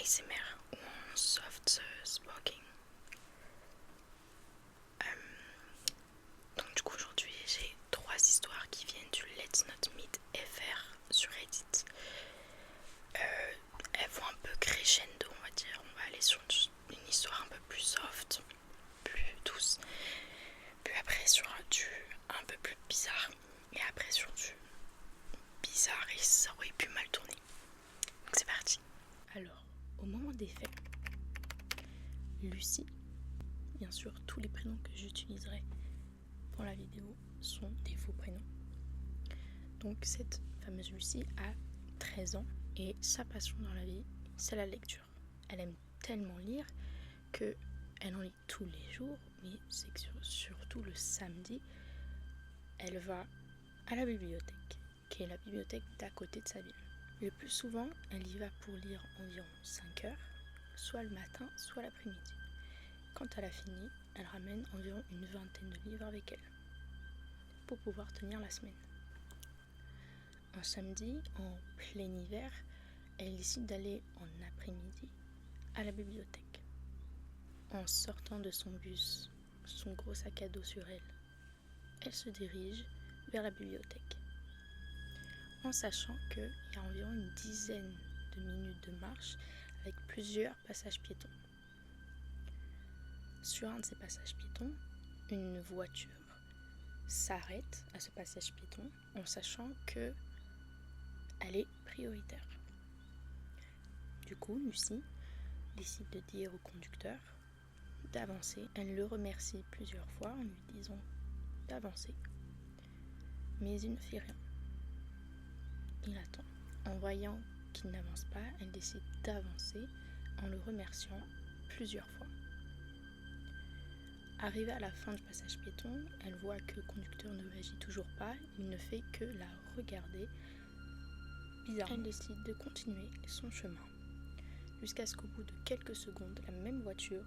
ASMR ou en soft spoken. Donc du coup aujourd'hui j'ai 3 histoires qui viennent du Let's Not Meet FR sur Reddit. Elles vont un peu crescendo, on va dire. On va aller sur une histoire un peu plus soft, plus douce, puis après sur du un peu plus bizarre, et après sur du bizarre et ça aurait pu mal tourner. Donc c'est parti. Alors, au moment des faits, Lucie, bien sûr tous les prénoms que j'utiliserai pour la vidéo sont des faux prénoms. Donc cette fameuse Lucie a 13 ans et sa passion dans la vie, c'est la lecture. Elle aime tellement lire qu'elle en lit tous les jours, mais c'est que surtout le samedi, elle va à la bibliothèque, qui est la bibliothèque d'à côté de sa ville. Le plus souvent, elle y va pour lire environ 5 heures, soit le matin, soit l'après-midi. Quand elle a fini, elle ramène environ une vingtaine de livres avec elle, pour pouvoir tenir la semaine. Un samedi, en plein hiver, elle décide d'aller en après-midi à la bibliothèque. En sortant de son bus, son gros sac à dos sur elle, elle se dirige vers la bibliothèque, en sachant qu'il y a environ une dizaine de minutes de marche avec plusieurs passages piétons. Sur un de ces passages piétons, une voiture s'arrête à ce passage piéton en sachant qu'elle est prioritaire. Du coup, Lucie décide de dire au conducteur d'avancer. Elle le remercie plusieurs fois en lui disant d'avancer, mais il ne fait rien. Il attend. En voyant qu'il n'avance pas, elle décide d'avancer en le remerciant plusieurs fois. Arrivée à la fin du passage piéton, elle voit que le conducteur ne réagit toujours pas, il ne fait que la regarder bizarrement. Elle décide de continuer son chemin, jusqu'à ce qu'au bout de quelques secondes, la même voiture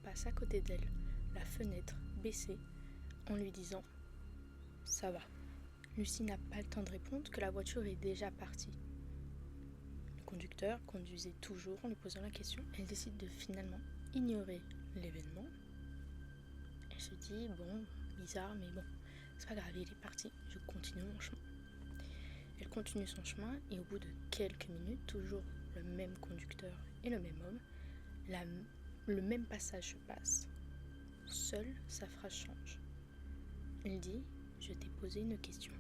passe à côté d'elle, la fenêtre baissée, en lui disant « ça va ». Lucie n'a pas le temps de répondre que la voiture est déjà partie. Le conducteur conduisait toujours en lui posant la question. Elle décide de finalement ignorer l'événement. Elle se dit « bon, bizarre, mais bon, c'est pas grave, il est parti, je continue mon chemin ». Elle continue son chemin et au bout de quelques minutes, toujours le même conducteur et le même homme, le même passage se passe. Seule sa phrase change. Elle dit « je t'ai posé une question ».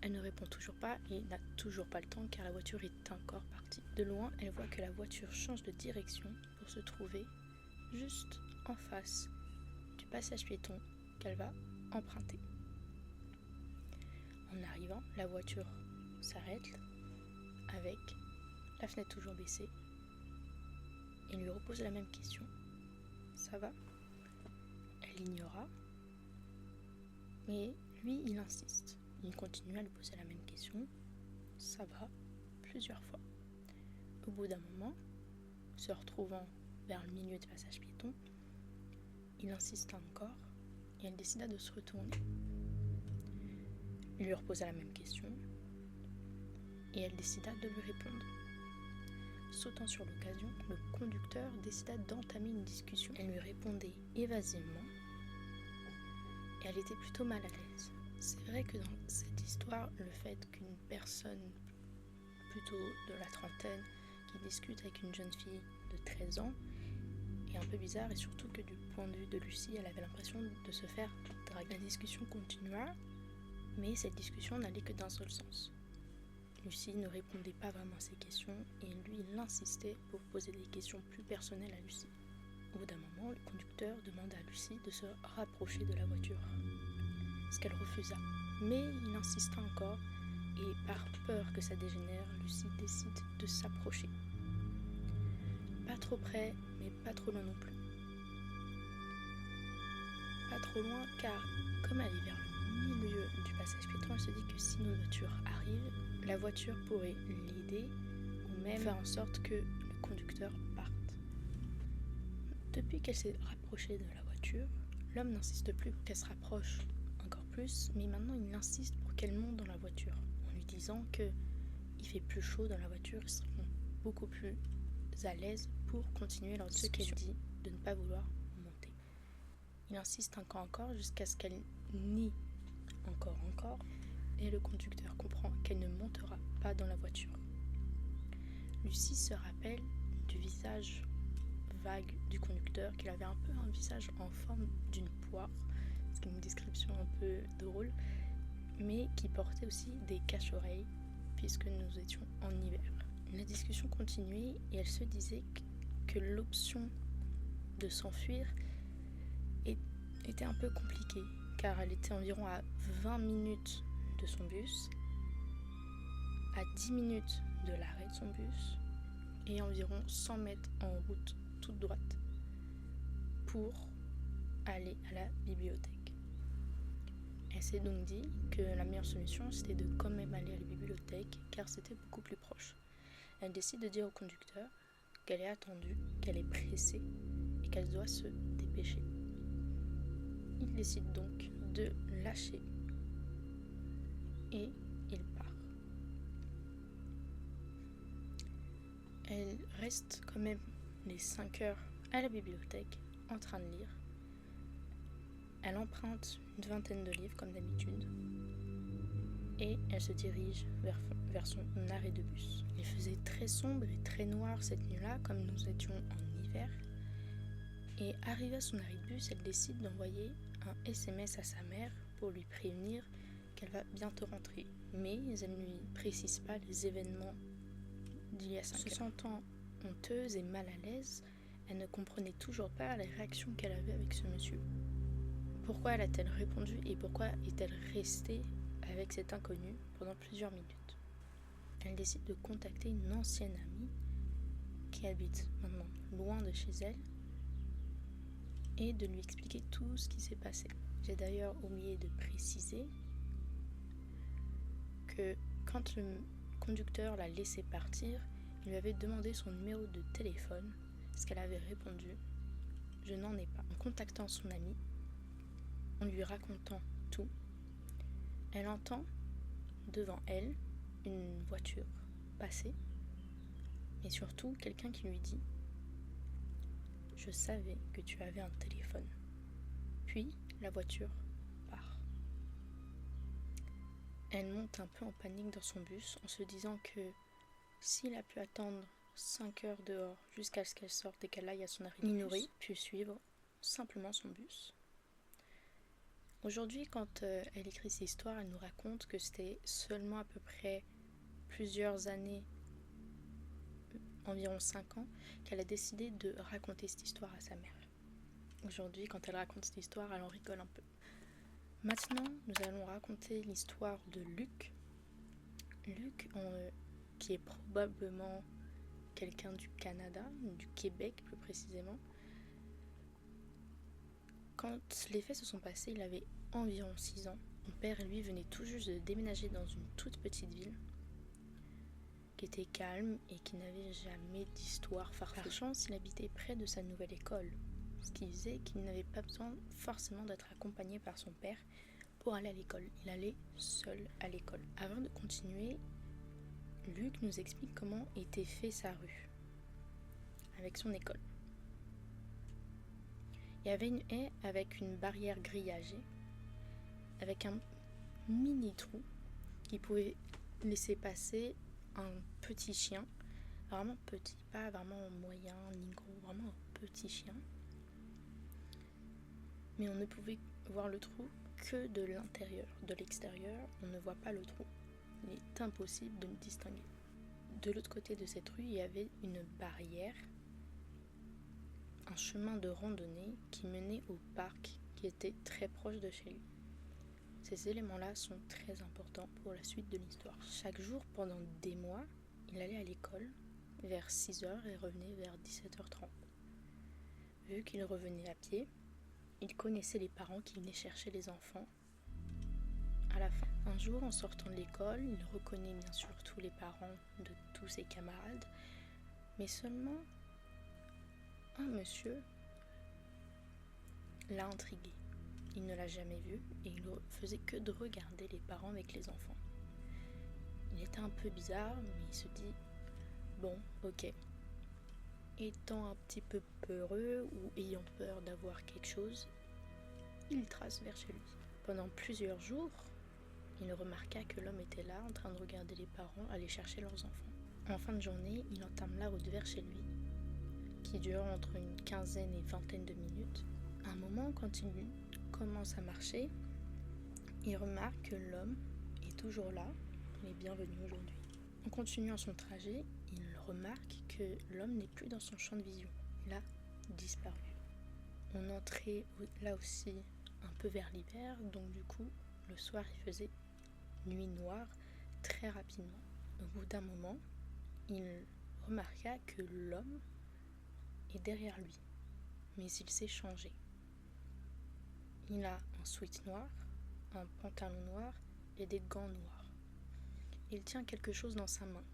Elle ne répond toujours pas et n'a toujours pas le temps car la voiture est encore partie. De loin, elle voit que la voiture change de direction pour se trouver juste en face du passage piéton qu'elle va emprunter. En arrivant, la voiture s'arrête avec la fenêtre toujours baissée et lui repose la même question. Ça va ? Elle ignora, mais lui, il insiste. Il continue à lui poser la même question. Ça va ? Plusieurs fois. Au bout d'un moment, se retrouvant vers le milieu du passage piéton, il insista encore et elle décida de se retourner. Il lui reposa la même question et elle décida de lui répondre. Sautant sur l'occasion, le conducteur décida d'entamer une discussion. Elle lui répondait évasivement et elle était plutôt mal à l'aise. C'est vrai que dans cette histoire, le fait qu'une personne plutôt de la trentaine qui discute avec une jeune fille de 13 ans est un peu bizarre, et surtout que du point de vue de Lucie, elle avait l'impression de se faire draguer. La discussion continua, mais cette discussion n'allait que d'un seul sens. Lucie ne répondait pas vraiment à ses questions et lui, il insistait pour poser des questions plus personnelles à Lucie. Au bout d'un moment, le conducteur demanda à Lucie de se rapprocher de la voiture, ce qu'elle refusa. Mais il insista encore et par peur que ça dégénère, Lucie décide de s'approcher. Pas trop près, mais pas trop loin non plus. Pas trop loin car, comme elle est vers le milieu du passage piéton, elle se dit que si nos voitures arrivent, la voiture pourrait l'aider ou même faire en sorte que le conducteur parte. Depuis qu'elle s'est rapprochée de la voiture, l'homme n'insiste plus pour qu'elle se rapproche encore plus, mais maintenant il insiste pour qu'elle monte dans la voiture, en lui disant que il fait plus chaud dans la voiture, ils seront beaucoup plus à l'aise pour continuer leur discussion. Ce qu'elle dit de ne pas vouloir monter. Il insiste encore jusqu'à ce qu'elle nie encore, et le conducteur comprend qu'elle ne montera pas dans la voiture. Lucie se rappelle du visage vague du conducteur, qu'il avait un peu un visage en forme d'une poire, c'est une description un peu drôle, mais qui portait aussi des cache-oreilles puisque nous étions en hiver. La discussion continuait et elle se disait que l'option de s'enfuir était un peu compliquée, car elle était environ à 20 minutes de son bus, à 10 minutes de l'arrêt de son bus et environ 100 mètres en route toute droite pour aller à la bibliothèque. Elle s'est donc dit que la meilleure solution c'était de quand même aller à la bibliothèque car c'était beaucoup plus proche. Elle décide de dire au conducteur qu'elle est attendue, qu'elle est pressée et qu'elle doit se dépêcher. Il décide donc de lâcher et il part. Elle reste quand même les 5 heures à la bibliothèque en train de lire. Elle emprunte une vingtaine de livres comme d'habitude et elle se dirige vers son arrêt de bus. Il faisait très sombre et très noir cette nuit-là, comme nous étions en hiver. Et arrivée à son arrêt de bus, elle décide d'envoyer un SMS à sa mère pour lui prévenir qu'elle va bientôt rentrer. Mais elle ne lui précise pas les événements d'il y a 5 heures. Se sentant honteuse et mal à l'aise, elle ne comprenait toujours pas les réactions qu'elle avait avec ce monsieur. Pourquoi elle a-t-elle répondu et pourquoi est-elle restée avec cet inconnu pendant plusieurs minutes? Elle décide de contacter une ancienne amie qui habite maintenant loin de chez elle et de lui expliquer tout ce qui s'est passé. J'ai d'ailleurs oublié de préciser que quand le conducteur l'a laissé partir, il lui avait demandé son numéro de téléphone, ce qu'elle avait répondu « Je n'en ai pas ». En contactant son amie, en lui racontant tout, elle entend devant elle une voiture passer, mais surtout quelqu'un qui lui dit « Je savais que tu avais un téléphone ». Puis la voiture part. Elle monte un peu en panique dans son bus en se disant que s'il a pu attendre 5 heures dehors jusqu'à ce qu'elle sorte et qu'elle aille à son arrêt de bus, il aurait pu suivre simplement son bus. Aujourd'hui, quand elle écrit cette histoire, elle nous raconte que c'était seulement à peu près plusieurs années, environ 5 ans, qu'elle a décidé de raconter cette histoire à sa mère. Aujourd'hui, quand elle raconte cette histoire, elle en rigole un peu. Maintenant, nous allons raconter l'histoire de Luc. Luc, qui est probablement quelqu'un du Canada, du Québec plus précisément. Quand les faits se sont passés, il avait environ 6 ans. Mon père et lui venaient tout juste de déménager dans une toute petite ville qui était calme et qui n'avait jamais d'histoire farfelue. Par chance, il habitait près de sa nouvelle école, ce qui faisait qu'il n'avait pas besoin forcément d'être accompagné par son père pour aller à l'école. Il allait seul à l'école. Avant de continuer, Luc nous explique comment était fait sa rue avec son école. Il y avait une haie avec une barrière grillagée, avec un mini trou qui pouvait laisser passer un petit chien, vraiment petit, pas vraiment moyen ni gros, vraiment un petit chien. Mais on ne pouvait voir le trou que de l'intérieur. De l'extérieur, on ne voit pas le trou. Il est impossible de le distinguer. De l'autre côté de cette rue, il y avait une barrière, un chemin de randonnée qui menait au parc qui était très proche de chez lui. Ces éléments-là sont très importants pour la suite de l'histoire. Chaque jour, pendant des mois, il allait à l'école vers 6h et revenait vers 17h30. Vu qu'il revenait à pied, il connaissait les parents qui venaient chercher les enfants à la fin. Un jour, en sortant de l'école, il reconnaît bien sûr tous les parents de tous ses camarades, mais seulement un monsieur l'a intrigué. Il ne l'a jamais vu et il ne faisait que de regarder les parents avec les enfants. Il était un peu bizarre, mais il se dit « Bon, Ok. Étant un petit peu peureux ou ayant peur d'avoir quelque chose, il trace vers chez lui. Pendant plusieurs jours, il remarqua que l'homme était là en train de regarder les parents aller chercher leurs enfants. En fin de journée, il entame la route vers chez lui, qui dure entre une quinzaine et vingtaine de minutes. À un moment, quand il commence à marcher, il remarque que l'homme est toujours là, il est bienvenu aujourd'hui. En continuant son trajet, il remarque que l'homme n'est plus dans son champ de vision. Il a disparu. On entrait là aussi un peu vers l'hiver, donc du coup, le soir il faisait nuit noire très rapidement. Au bout d'un moment, il remarqua que l'homme est derrière lui, mais il s'est changé. Il a un sweat noir, un pantalon noir et des gants noirs. Il tient quelque chose dans sa main.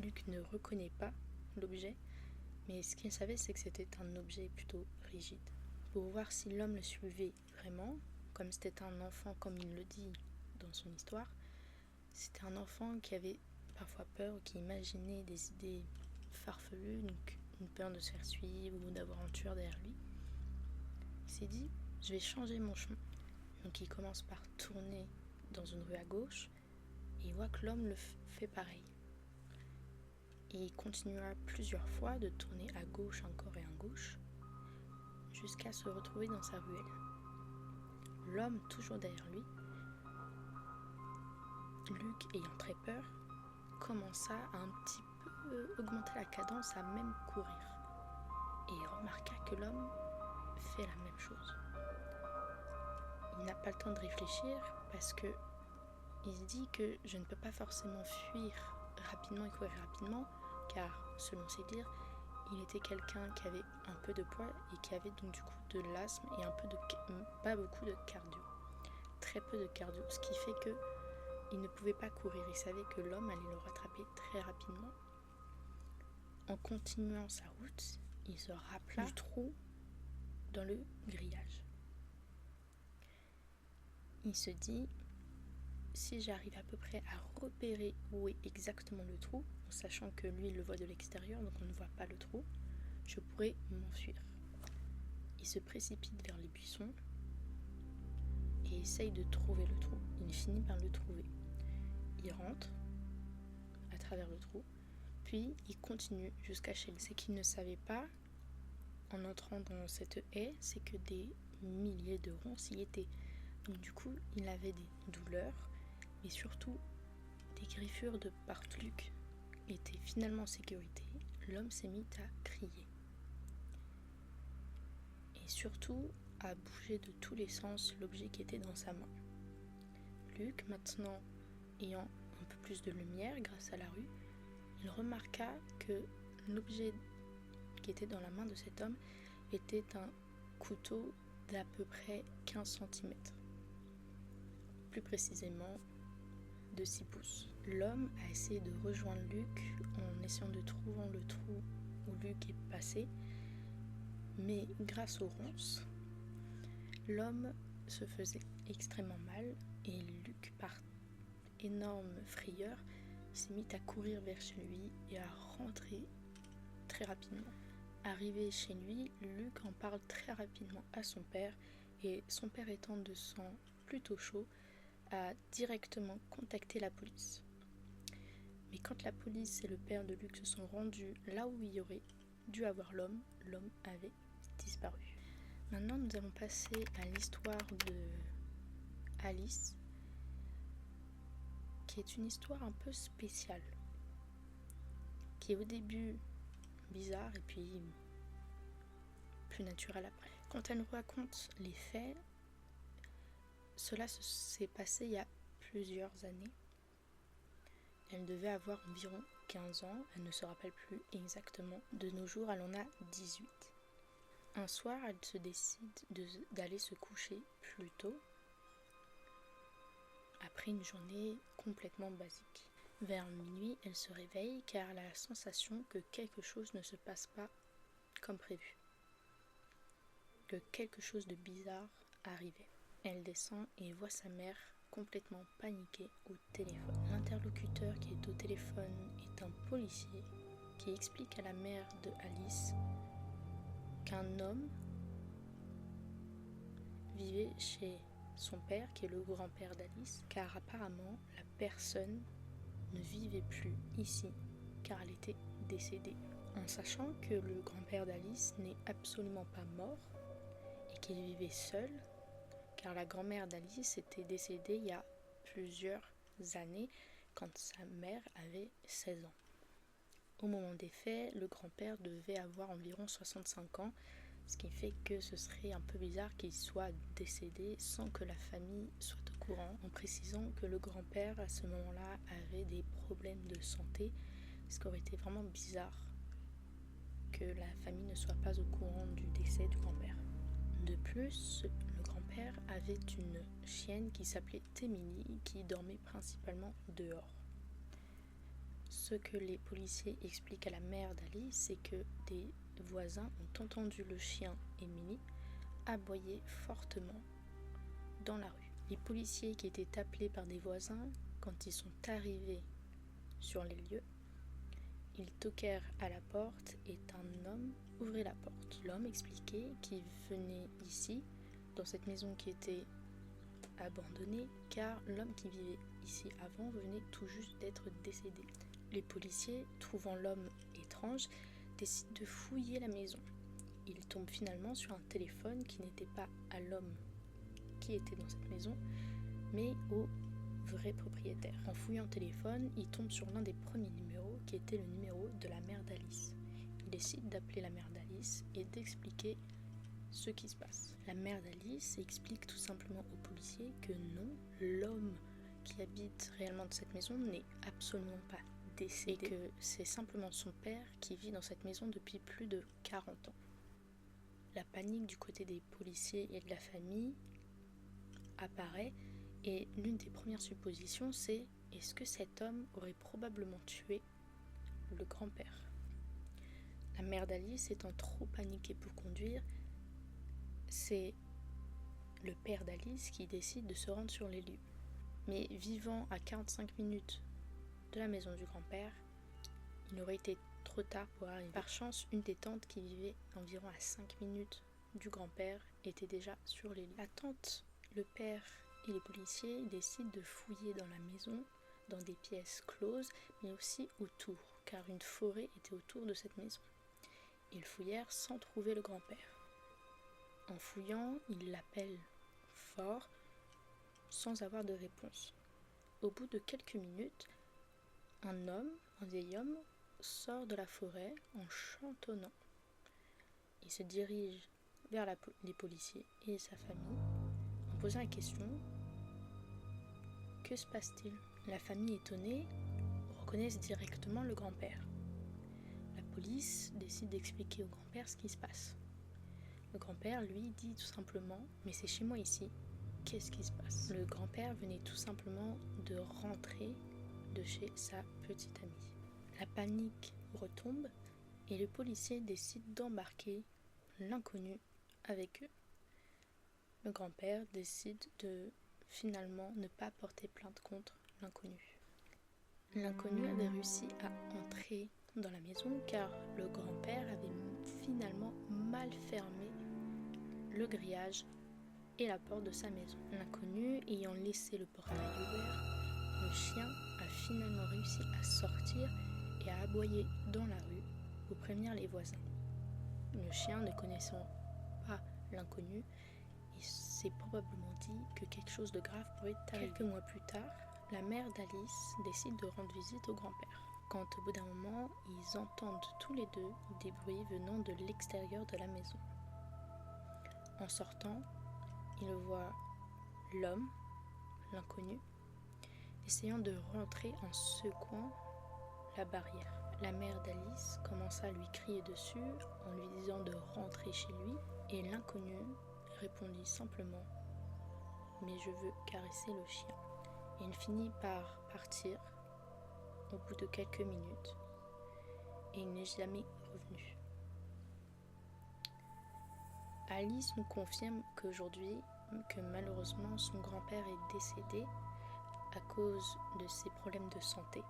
Luc ne reconnaît pas l'objet, mais ce qu'il savait, c'est que c'était un objet plutôt rigide. Pour voir si l'homme le suivait vraiment, comme c'était un enfant, comme il le dit dans son histoire, c'était un enfant qui avait parfois peur, qui imaginait des idées farfelues, donc une peur de se faire suivre ou d'avoir un tueur derrière lui. Il s'est dit, je vais changer mon chemin. Donc il commence par tourner dans une rue à gauche et il voit que l'homme le fait pareil. Et il continuera plusieurs fois de tourner à gauche encore et à gauche jusqu'à se retrouver dans sa ruelle. L'homme toujours derrière lui, Luc ayant très peur, commença à un petit peu augmenter la cadence, à même courir. Et il remarqua que l'homme fait la même chose. Il n'a pas le temps de réfléchir parce que il se dit que je ne peux pas forcément fuir rapidement et courir rapidement, car selon ses dires, il était quelqu'un qui avait un peu de poids et qui avait donc du coup de l'asthme et pas beaucoup de cardio. Très peu de cardio, ce qui fait que il ne pouvait pas courir. Il savait que l'homme allait le rattraper très rapidement. En continuant sa route, il se rappela du trou dans le grillage. Il se dit, si j'arrive à peu près à repérer où est exactement le trou, en sachant que lui il le voit de l'extérieur, donc on ne voit pas le trou, je pourrais m'enfuir. Il se précipite vers les buissons et essaye de trouver le trou. Il finit par le trouver. Il rentre à travers le trou, puis il continue jusqu'à chez lui. Ce qu'il ne savait pas en entrant dans cette haie, c'est que des milliers de ronces y étaient. Donc du coup, il avait des douleurs, mais surtout des griffures de partout. Luc était finalement en sécurité. L'homme s'est mis à crier. Et surtout à bouger de tous les sens l'objet qui était dans sa main. Luc, maintenant ayant un peu plus de lumière grâce à la rue, il remarqua que l'objet qui était dans la main de cet homme était un couteau d'à peu près 15 cm. Plus précisément de 6 pouces. L'homme a essayé de rejoindre Luc en essayant de trouver le trou où Luc est passé, mais grâce aux ronces, l'homme se faisait extrêmement mal et Luc, par énorme frayeur, s'est mis à courir vers chez lui et à rentrer très rapidement. Arrivé chez lui, Luc en parle très rapidement à son père et son père étant de sang plutôt chaud, a directement contacté la police. Mais quand la police et le père de Luc se sont rendus là où il y aurait dû avoir l'homme avait disparu. Maintenant, nous allons passer à l'histoire de Alice, qui est une histoire un peu spéciale, qui est au début bizarre et puis plus naturelle après. Quand elle nous raconte les faits, cela s'est passé il y a plusieurs années. Elle devait avoir environ 15 ans, elle ne se rappelle plus exactement. De nos jours, elle en a 18. Un soir, elle se décide d'aller se coucher plus tôt, après une journée complètement basique. Vers minuit, elle se réveille car elle a la sensation que quelque chose ne se passe pas comme prévu, que quelque chose de bizarre arrivait. Elle descend et voit sa mère complètement paniquée au téléphone. L'interlocuteur qui est au téléphone est un policier qui explique à la mère de Alice qu'un homme vivait chez son père, qui est le grand-père d'Alice, car apparemment la personne ne vivait plus ici, car elle était décédée. En sachant que le grand-père d'Alice n'est absolument pas mort et qu'il vivait seul, car la grand-mère d'Alice était décédée il y a plusieurs années, quand sa mère avait 16 ans. Au moment des faits, le grand-père devait avoir environ 65 ans, ce qui fait que ce serait un peu bizarre qu'il soit décédé sans que la famille soit au courant, en précisant que le grand-père à ce moment-là avait des problèmes de santé, ce qui aurait été vraiment bizarre que la famille ne soit pas au courant du décès du grand-père. De plus, le grand-père avait une chienne qui s'appelait Témini, qui dormait principalement dehors. Ce que les policiers expliquent à la mère d'Alice, c'est que des voisins ont entendu le chien Émilie aboyer fortement dans la rue. Les policiers qui étaient appelés par des voisins, quand ils sont arrivés sur les lieux, ils toquèrent à la porte et un homme ouvrit la porte. L'homme expliquait qu'il venait ici, dans cette maison qui était abandonnée, car l'homme qui vivait ici avant venait tout juste d'être décédé. Les policiers, trouvant l'homme étrange, décident de fouiller la maison. Ils tombent finalement sur un téléphone qui n'était pas à l'homme qui était dans cette maison, mais au vrai propriétaire. En fouillant le téléphone, ils tombent sur l'un des premiers numéros qui était le numéro de la mère d'Alice. Ils décident d'appeler la mère d'Alice et d'expliquer ce qui se passe. La mère d'Alice explique tout simplement aux policiers que non, l'homme qui habite réellement dans cette maison n'est absolument pas décédé, et que c'est simplement son père qui vit dans cette maison depuis plus de 40 ans. La panique du côté des policiers et de la famille apparaît, et l'une des premières suppositions, c'est: est-ce que cet homme aurait probablement tué le grand-père? La mère d'Alice étant trop paniquée pour conduire, c'est le père d'Alice qui décide de se rendre sur les lieux. Mais vivant à 45 minutes de la maison du grand-père, il aurait été trop tard pour arriver. Par chance, une des tantes qui vivait environ à 5 minutes du grand-père était déjà sur les lieux. La tante, le père et les policiers décident de fouiller dans la maison, dans des pièces closes, mais aussi autour, car une forêt était autour de cette maison. Ils fouillèrent sans trouver le grand-père. En fouillant, ils l'appellent fort, sans avoir de réponse. Au bout de quelques minutes, un vieil homme, sort de la forêt en chantonnant. Il se dirige vers les policiers et sa famille en posant la question: que se passe-t-il? La famille étonnée reconnaissent directement le grand-père. La police décide d'expliquer au grand-père ce qui se passe. Le grand-père, lui, dit tout simplement: mais c'est chez moi ici, qu'est-ce qui se passe? Le grand-père venait tout simplement de rentrer de chez sa petite amie. La panique retombe et le policier décide d'embarquer l'inconnu avec eux. Le grand-père décide de finalement ne pas porter plainte contre l'inconnu. L'inconnu avait réussi à entrer dans la maison car le grand-père avait finalement mal fermé le grillage et la porte de sa maison. L'inconnu ayant laissé le portail ouvert, le chien a finalement réussi à sortir et à aboyer dans la rue pour prévenir les voisins. Le chien, ne connaissant pas l'inconnu, il s'est probablement dit que quelque chose de grave pourrait arriver. Quelques mois plus tard, la mère d'Alice décide de rendre visite au grand-père. Quand au bout d'un moment, ils entendent tous les deux des bruits venant de l'extérieur de la maison. En sortant, ils voient l'homme, l'inconnu, essayant de rentrer en secouant la barrière. La mère d'Alice commença à lui crier dessus en lui disant de rentrer chez lui et l'inconnu répondit simplement: mais je veux caresser le chien. Et il finit par partir au bout de quelques minutes et il n'est jamais revenu. Alice nous confirme qu'aujourd'hui, que malheureusement son grand-père est décédé à cause de ses problèmes de santé,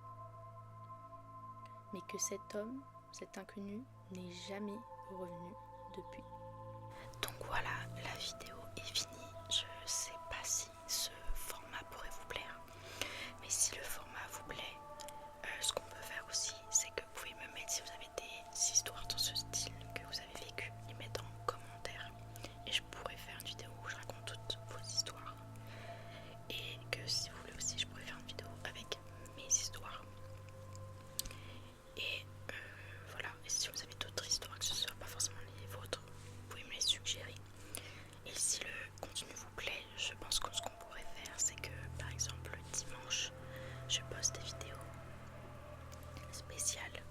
mais que cet homme cet inconnu n'est jamais revenu depuis. Donc voilà, la vidéo est finie. Je sais pas si ce format pourrait vous plaire, mais si le format vous plaît, ce qu'on peut faire aussi, c'est que vous pouvez me mettre si vous avez des histoires dans ce style que vous avez vécu, les mettre en commentaire et je pourrais faire une vidéo où je raconte toutes vos histoires, et que si vous voulez aussi je pourrais faire une vidéo avec mes histoires. Et voilà, et si vous avez d'autres histoires que ce soit pas forcément les vôtres, vous pouvez me les suggérer. Et si le contenu vous plaît, je pense que ce qu'on pourrait faire, c'est que par exemple le dimanche je poste des vidéos spéciales